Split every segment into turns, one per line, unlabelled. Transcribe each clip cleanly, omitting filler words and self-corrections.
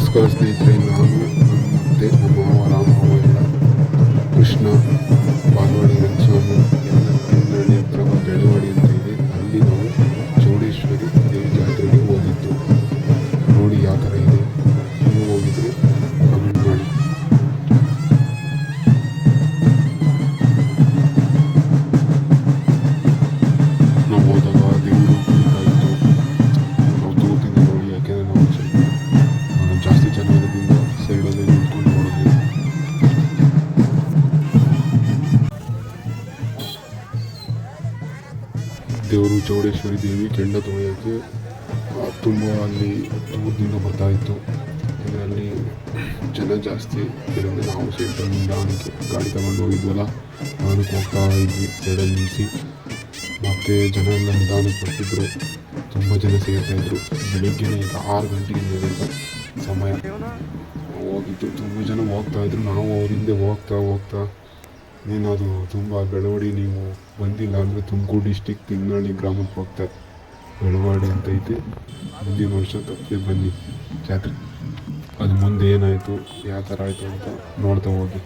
ನಮಸ್ಕಾರ ಸ್ನೇಹಿತರೆ, ನಾನು ಮತ್ತು ನಮ್ಮ ಮಾವ ರಾಮಮಾವ ಎಲ್ಲ ಕೃಷ್ಣ ಬಾಗವಾಡಿ ರಂಗಸ್ವಾಮಿ ಎಲ್ಲ ತಿನ್ನಳ್ಳಿ ಹತ್ರ ಒಂದು ಬೆಳವಾಡಿ ಅಂತ ಇದೆ, ಅಲ್ಲಿ ನಾವು ಚೌಡೇಶ್ವರಿ ದೇವಿ ಜಾತ್ರೆಗೆ ಹೋಗಿದ್ದು. ನೋಡಿ ಯಾವ ಥರ ಇದೆ, ನೀವು ಹೋಗಿದ್ರೆ ಕಮೆಂಟ್ ಮಾಡಿ. ನಾವು ಹೋದಾಗ ದೇವರು ಕುಣಿತಾಯಿತ್ತು. ನಾವು ದೂರದಿಂದ ನೋಡಿ, ಯಾಕೆಂದರೆ ನಾವು ಜಾಸ್ತಿ ಜನ ಇರೋದ್ರಿಂದ ಸೈಡಲ್ಲಿ ನಿಂತ್ಕೊಂಡು ನೋಡಿದ್ವಿ. ದೇವರು ಚೌಡೇಶ್ವರಿ ದೇವಿ ಕೆಂಡ ತೊಳೆಯೋಕ್ಕೆ ತುಂಬ ಅಲ್ಲಿ ದೂರದಿಂದ ಬರ್ತಾಯಿತ್ತು. ಯಾಕಂದರೆ ಅಲ್ಲಿ ಜನ ಜಾಸ್ತಿ ಇದರಿಂದ ನಾವು ಸೈಡ್ ನಿಧಾನಕ್ಕೆ ಗಾಡಿ ತಗೊಂಡು ಹೋಗಿದ್ವಲ್ಲ, ನಿಧಾನಕ್ಕೆ ಹೋಗ್ತಾ ಇದ್ವಿ ಸೈಡಲ್ಲಿ ನಿಲ್ಲಿಸಿ. ಮತ್ತು ಜನ ಎಲ್ಲ ನಿಧಾನಕ್ಕೆ ಬರ್ತಿದ್ರು, ತುಂಬ ಜನ ಸೇರ್ತಾಯಿದ್ರು. ಬೆಳಿಗ್ಗೆನೇ ಈಗ 6 ಗಂಟೆಗೆ ನಡೆದ ಸಮಯ ಹೋಗಿದ್ದು. ತುಂಬ ಜನ ಹೋಗ್ತಾಯಿದ್ರು, ನಾವು ಅವ್ರ ಹಿಂದೆ ಹೋಗ್ತಾ ಏನದು ತುಂಬ ಬೆಳವಡಿ ನೀವು ಬಂದಿಲ್ಲ ಅಂದರೆ ತುಮಕೂರು ಡಿಸ್ಟಿಕ್ ತಿನ್ನಳ್ಳಿ ಗ್ರಾಮಕ್ಕೆ ಹೋಗ್ತಾರೆ. ಬೆಳವಾಡಿ ಅಂತ ಐತೆ, ಮುಂದಿನ ವರ್ಷ ತಪ್ಪದೆ ಬನ್ನಿ ಜಾತ್ರೆ. ಅದು ಮುಂದೆ ಏನಾಯಿತು, ಯಾವ ಥರ ಆಯಿತು ಅಂತ ನೋಡ್ತಾ ಹೋಗಿ.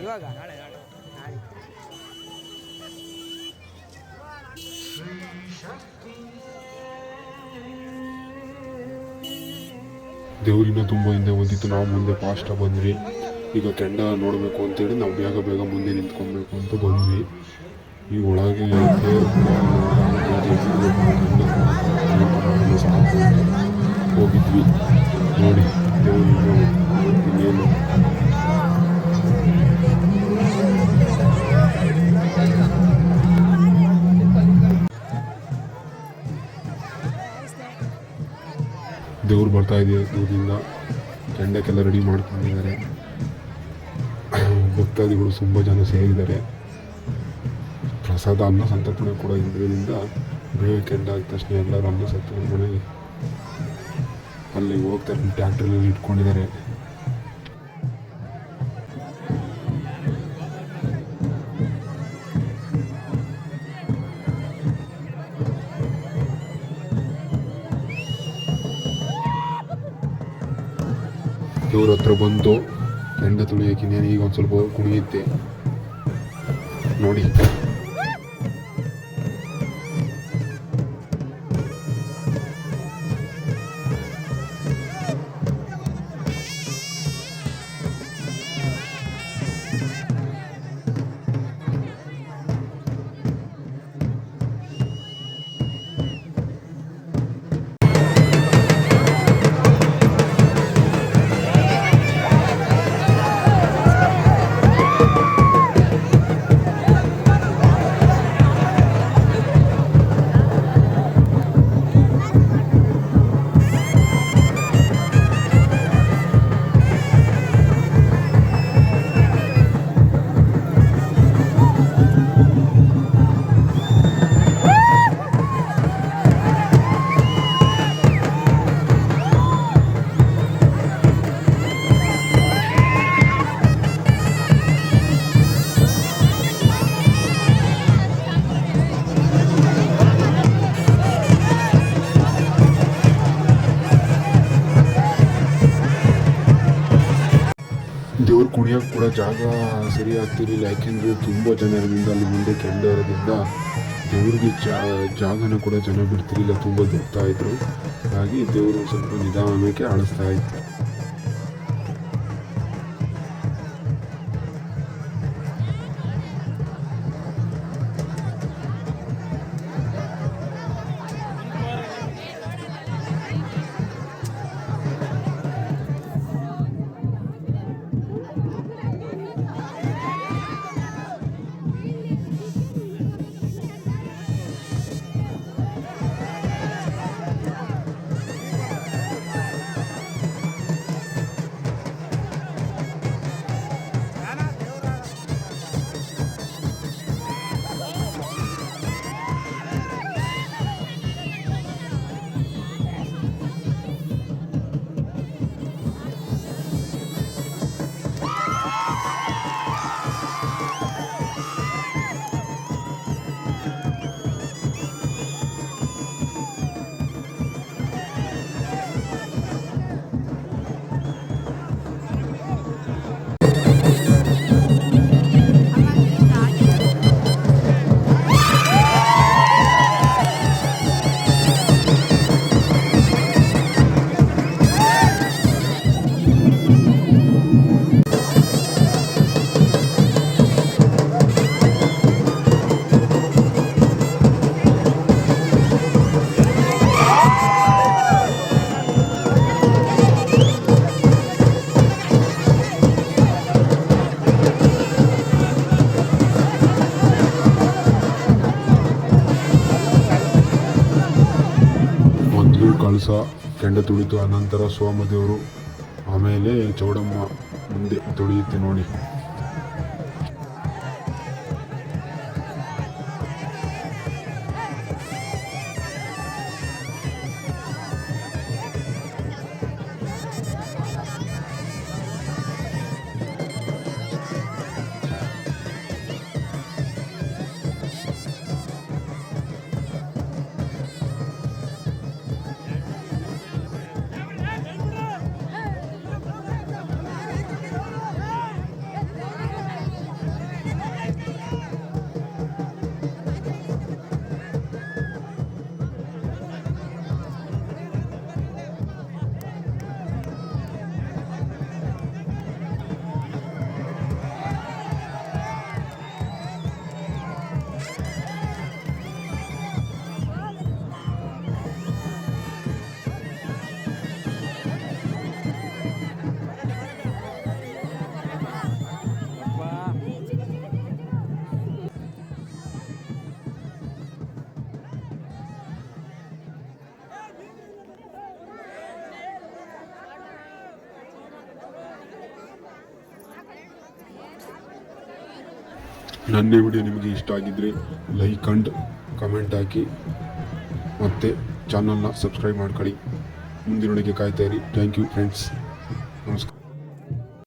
ಇವಾಗ
ದೇವರಿನ ತುಂಬ ಹಿಂದೆ ಬಂದಿತ್ತು, ನಾವು ಮುಂದೆ ಫಾಸ್ಟಾಗಿ ಬಂದ್ವಿ. ಈಗ ಕೆಂಡ ನೋಡಬೇಕು ಅಂತೇಳಿ ನಾವು ಬೇಗ ಮುಂದೆ ನಿಂತ್ಕೊಬೇಕು ಅಂತ ಬಂದ್ವಿ. ಈಗ ಒಳಗೆ ಹೋಗಿದ್ವಿ. ನೋಡಿ ದೇವರಿಗೆ ಇನ್ನೇನು ದೇವ್ರು ಬರ್ತಾಯಿದೆ ದೂರದಿಂದ. ಕೆಂಡಕ್ಕೆಲ್ಲ ರೆಡಿ ಮಾಡ್ಕೊಂಡಿದ್ದಾರೆ. ಭಕ್ತಾದಿಗಳು ತುಂಬ ಜನ ಸೇರಿದ್ದಾರೆ. ಪ್ರಸಾದ ಅನ್ನ ಸಂತರ್ಪಣೆ ಕೂಡ ಇರೋದ್ರಿಂದ ಬೇಗ ಕೆಂಡ ಆದ ತಕ್ಷಣ ಎಲ್ಲರೂ ಅನ್ನ ಸಂತರ್ಪಣೆಗೆ ಅಲ್ಲಿಗೆ ಹೋಗ್ತಾರೆ. ಟ್ಯಾಕ್ಟ್ರಲ್ಲಿ ಇಟ್ಕೊಂಡಿದ್ದಾರೆ. ದೇವ್ರ ಹತ್ರ ಬಂತು ಕೆಂಡ ತುಳಿಯೋಕೆ. ಇನ್ನೇನು ಈಗ ಒಂದು ಸ್ವಲ್ಪ ಕುಣಿಯುತ್ತೆ ನೋಡಿ. ದೇವ್ರು ಕುಣಿಯೋಕ್ಕೆ ಕೂಡ ಜಾಗ ಸರಿ ಆಗ್ತಿರಲಿಲ್ಲ. ಯಾಕೆಂದರೆ ತುಂಬ ಜನ ಇರೋದ್ರಿಂದ, ಅಲ್ಲಿ ಮುಂದೆ ಕೆಂಡ ಇರೋದ್ರಿಂದ ದೇವ್ರಿಗೆ ಜಾಗನ ಕೂಡ ಜನ ಬಿಡ್ತಿರಲಿಲ್ಲ, ತುಂಬ ದೊಡ್ತಾಯಿದ್ರು. ಹಾಗಾಗಿ ದೇವರು ಸ್ವಲ್ಪ ನಿಧಾನಕ್ಕೆ ಆಳಿಸ್ತಾ ಇತ್ತು. ದಿವಸ ಕೆಂಡ ತುಳಿತು, ಅನಂತರ ಸೋಮದೇವರು, ಆಮೇಲೆ ಚೌಡಮ್ಮ ಮುಂದೆ ತುಳಿಯುತ್ತೆ ನೋಡಿ. ನನ್ನ ವಿಡಿಯೋ ನಿಮಗೆ ಇಷ್ಟ ಆಗಿದ್ದರೆ ಲೈಕ್ ಆ್ಯಂಡ್ ಕಮೆಂಟ್ ಹಾಕಿ, ಮತ್ತು ಚಾನಲ್ನ ಸಬ್ಸ್ಕ್ರೈಬ್ ಮಾಡ್ಕೊಳ್ಳಿ. ಮುಂದಿನೊಳಗೆ ಕಾಯ್ತಾ ಇರಿ. Thank you friends. ನಮಸ್ಕಾರ.